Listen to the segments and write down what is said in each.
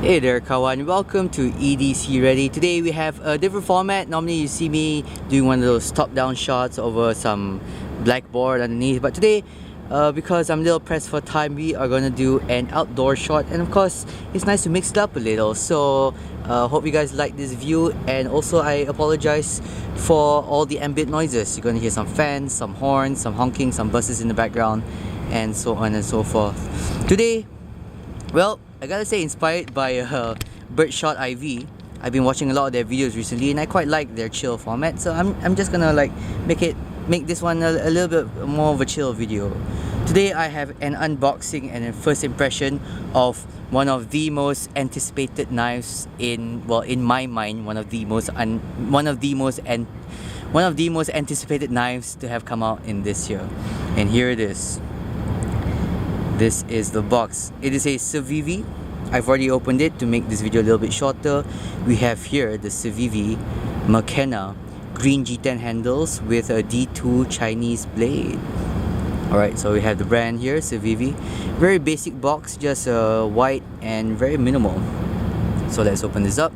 Hey there kawan, welcome to EDCReady. Today we have a different format. Normally you see me doing one of those top-down shots over some blackboard underneath, but today because I'm a little pressed for time, we are going to do an outdoor shot, and of course it's nice to mix it up a little. So hope you guys like this view, and also I apologize for all the ambient noises. You're going to hear some fans, some horns, some honking, some buses in the background, and so on and so forth. Today, well, I gotta say, inspired by Birdshot IV. I've been watching a lot of their videos recently, and I quite like their chill format. So I'm just gonna like make this one a little bit more of a chill video. Today I have an unboxing and a first impression of one of the most anticipated knives in my mind, one of the most anticipated knives to have come out in this year. And here it is. This is the box. It is a Civivi. I've already opened it to make this video a little bit shorter. We have here the Civivi McKenna green G10 handles with a D2 Chinese blade. Alright, so we have the brand here, Civivi. Very basic box, just white and very minimal. So let's open this up.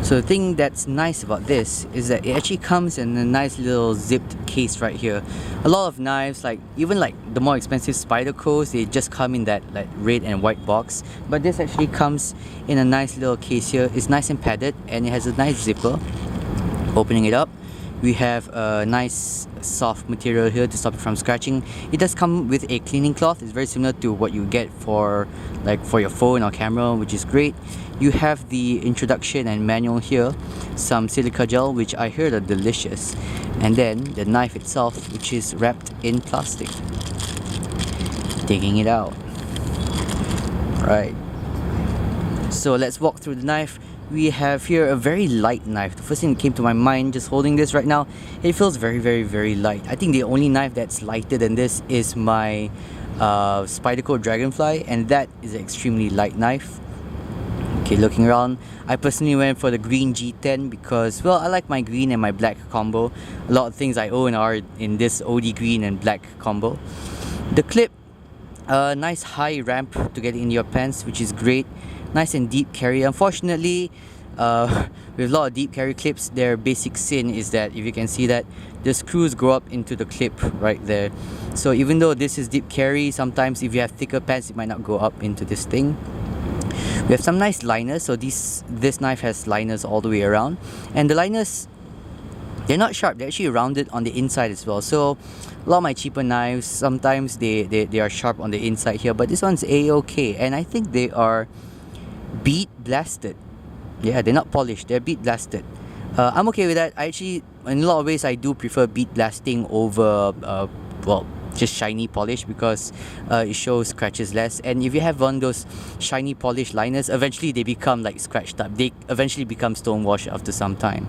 So the thing that's nice about this is that it actually comes in a nice little zipped case right here. A lot of knives, even the more expensive Spydercos, they just come in that red and white box. But this actually comes in a nice little case here. It's nice and padded, and it has a nice zipper. Opening it up, we have a nice soft material here to stop it from scratching. It does come with a cleaning cloth. It's very similar to what you get for your phone or camera, which is great. You have the introduction and manual here, some silica gel, which I heard are delicious, and then the knife itself, which is wrapped in plastic. Taking it out. Right. So let's walk through the knife. We have here a very light knife. The first thing that came to my mind just holding this right now, it feels very, very, very light. I think the only knife that's lighter than this is my Spyderco Dragonfly, and that is an extremely light knife. Okay, looking around, I personally went for the green G10 because, well, I like my green and my black combo. A lot of things I own are in this OD green and black combo. The clip, nice high ramp to get in your pants, which is great. Nice and deep carry. Unfortunately, with a lot of deep carry clips, their basic sin is that, if you can see that, the screws go up into the clip right there. So even though this is deep carry, sometimes if you have thicker pants, it might not go up into this thing. We have some nice liners. So this knife has liners all the way around, and the liners, they're not sharp, they're actually rounded on the inside as well. So a lot of my cheaper knives, sometimes they are sharp on the inside here, but this one's A-okay, and I think they are bead blasted. Yeah, they're not polished, they're bead blasted. I'm okay with that. I actually, in a lot of ways, I do prefer bead blasting over just shiny polish, because it shows scratches less. And if you have one of those shiny polished liners, eventually they become scratched up. They eventually become stone wash after some time.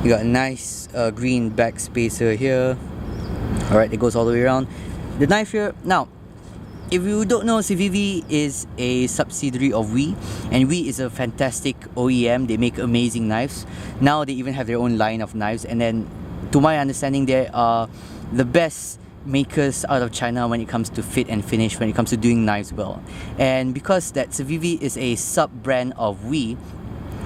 You got a nice green back spacer here. Alright, it goes all the way around. The knife here, now, if you don't know, Civivi is a subsidiary of WE, and WE is a fantastic OEM. They make amazing knives. Now they even have their own line of knives, and then, to my understanding, they are the best makers out of China when it comes to fit and finish, when it comes to doing knives well. And because that Civivi is a sub-brand of WE,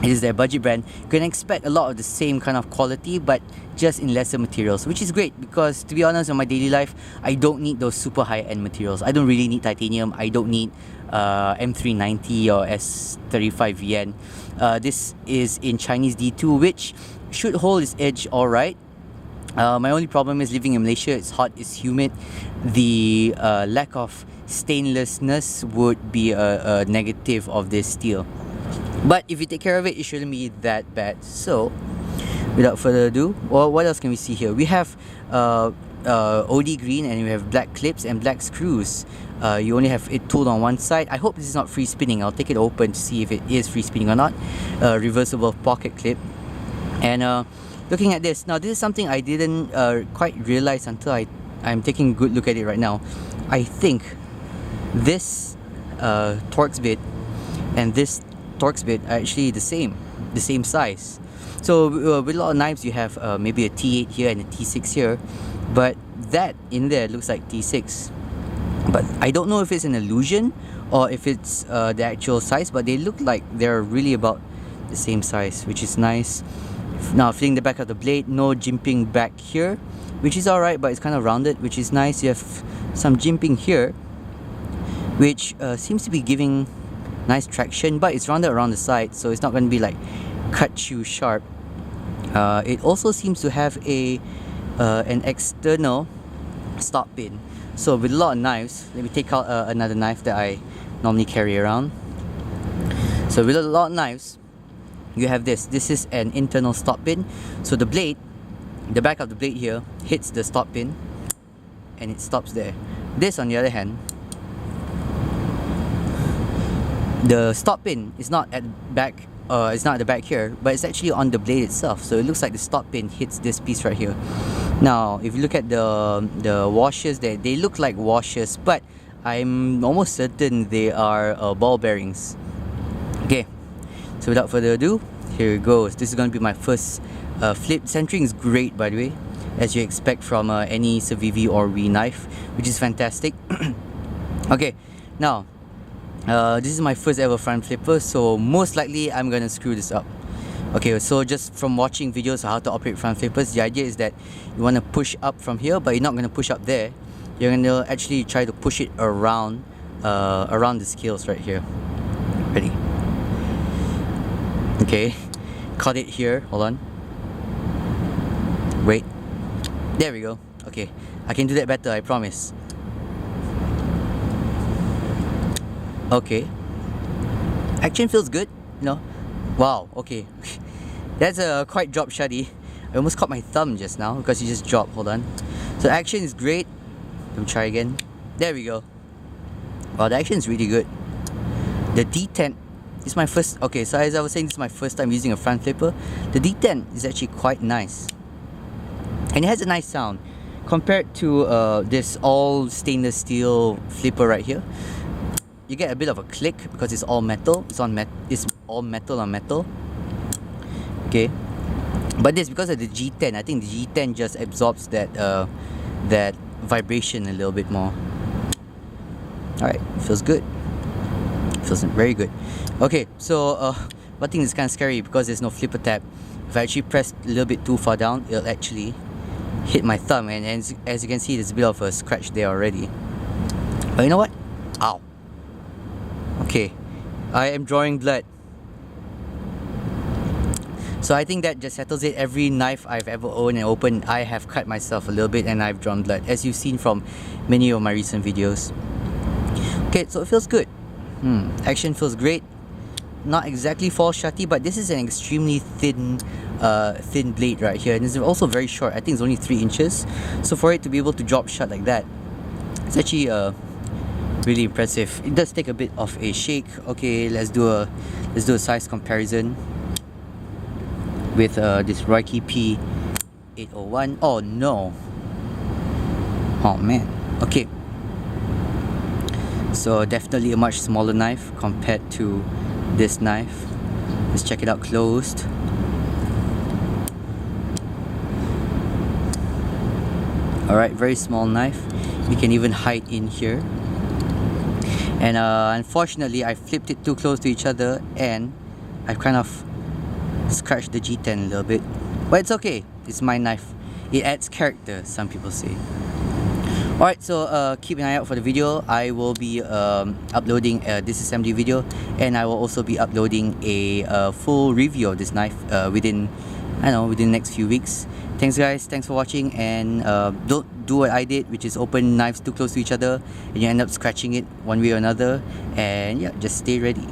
it is their budget brand, you can expect a lot of the same kind of quality, but just in lesser materials, which is great, because to be honest, in my daily life, I don't need those super high-end materials. I don't really need titanium. I don't need M390 or S35 VN. This is in Chinese D2, which should hold its edge alright. My only problem is living in Malaysia. It's hot, it's humid. The lack of stainlessness would be a negative of this steel. But if you take care of it, it shouldn't be that bad. So, without further ado, well, what else can we see here? We have OD green, and we have black clips and black screws. You only have it tooled on one side. I hope this is not free spinning. I'll take it open to see if it is free spinning or not. Reversible pocket clip. And looking at this, now this is something I didn't quite realize until I'm taking a good look at it right now. I think this Torx bit and this Torx bit are actually the same size. So with a lot of knives, you have maybe a T8 here and a T6 here, but that in there looks like T6. But I don't know if it's an illusion or if it's the actual size, but they look like they're really about the same size, which is nice. Now feeling the back of the blade, no jimping back here, which is alright, but it's kind of rounded, which is nice. You have some jimping here, which seems to be giving nice traction, but it's rounded around the side, so it's not going to be like cut you sharp. It also seems to have an external stop pin. So with a lot of knives, let me take out another knife that I normally carry around. So with a lot of knives, you have this. This is an internal stop pin. So the blade, the back of the blade here, hits the stop pin and it stops there. This, on the other hand, the stop pin is not at the back. It's not at the back here, but it's actually on the blade itself. So it looks like the stop pin hits this piece right here. Now, if you look at the washers there, they look like washers, but I'm almost certain they are ball bearings. Okay, so without further ado, here it goes. This is going to be my first flip. Centering is great, by the way, as you expect from any Civivi or Wii knife, which is fantastic. Okay, now this is my first ever front flipper, so most likely I'm gonna screw this up. Okay, so just from watching videos of how to operate front flippers, the idea is that you want to push up from here, but you're not going to push up there. You're going to actually try to push it around the scales right here. Ready? Okay, caught it here. Hold on. Wait. There we go. Okay, I can do that better, I promise. Okay. Action feels good, you know. Wow, okay. That's a quite drop shotty. I almost caught my thumb just now because you just dropped. Hold on. So action is great. Let me try again. There we go. Wow, the action is really good. The D10 is my first. Okay, so as I was saying, this is my first time using a front flipper. The D10 is actually quite nice, and it has a nice sound compared to this all stainless steel flipper right here. You get a bit of a click because it's all metal. It's all metal on metal. Okay, but this, because of the G10, I think the G10 just absorbs that that vibration a little bit more. All right, feels good. Feels very good. Okay, so one thing is kind of scary because there's no flipper tab. If I actually press a little bit too far down, it'll actually hit my thumb, and as you can see, there's a bit of a scratch there already. But you know what? Ow. Okay, I am drawing blood. So I think that just settles it. Every knife I've ever owned and opened, I have cut myself a little bit and I've drawn blood, as you've seen from many of my recent videos. Okay, so it feels good. Action feels great. Not exactly fall shotty, but this is an extremely thin blade right here, and it's also very short. I think it's only 3 inches. So for it to be able to drop shot like that, it's actually really impressive. It does take a bit of a shake. Okay, let's do a size comparison with this Royke P801. Oh no. Oh man. Okay. So definitely a much smaller knife compared to this knife. Let's check it out closed. Alright, very small knife. You can even hide in here. And unfortunately, I flipped it too close to each other and I've kind of scratched the G10 a little bit. But it's okay. It's my knife. It adds character, some people say. Alright, so keep an eye out for the video. I will be uploading a disassembly video, and I will also be uploading a full review of this knife within the next few weeks. Thanks guys, thanks for watching, and don't do what I did, which is open knives too close to each other and you end up scratching it one way or another. And yeah, just stay ready.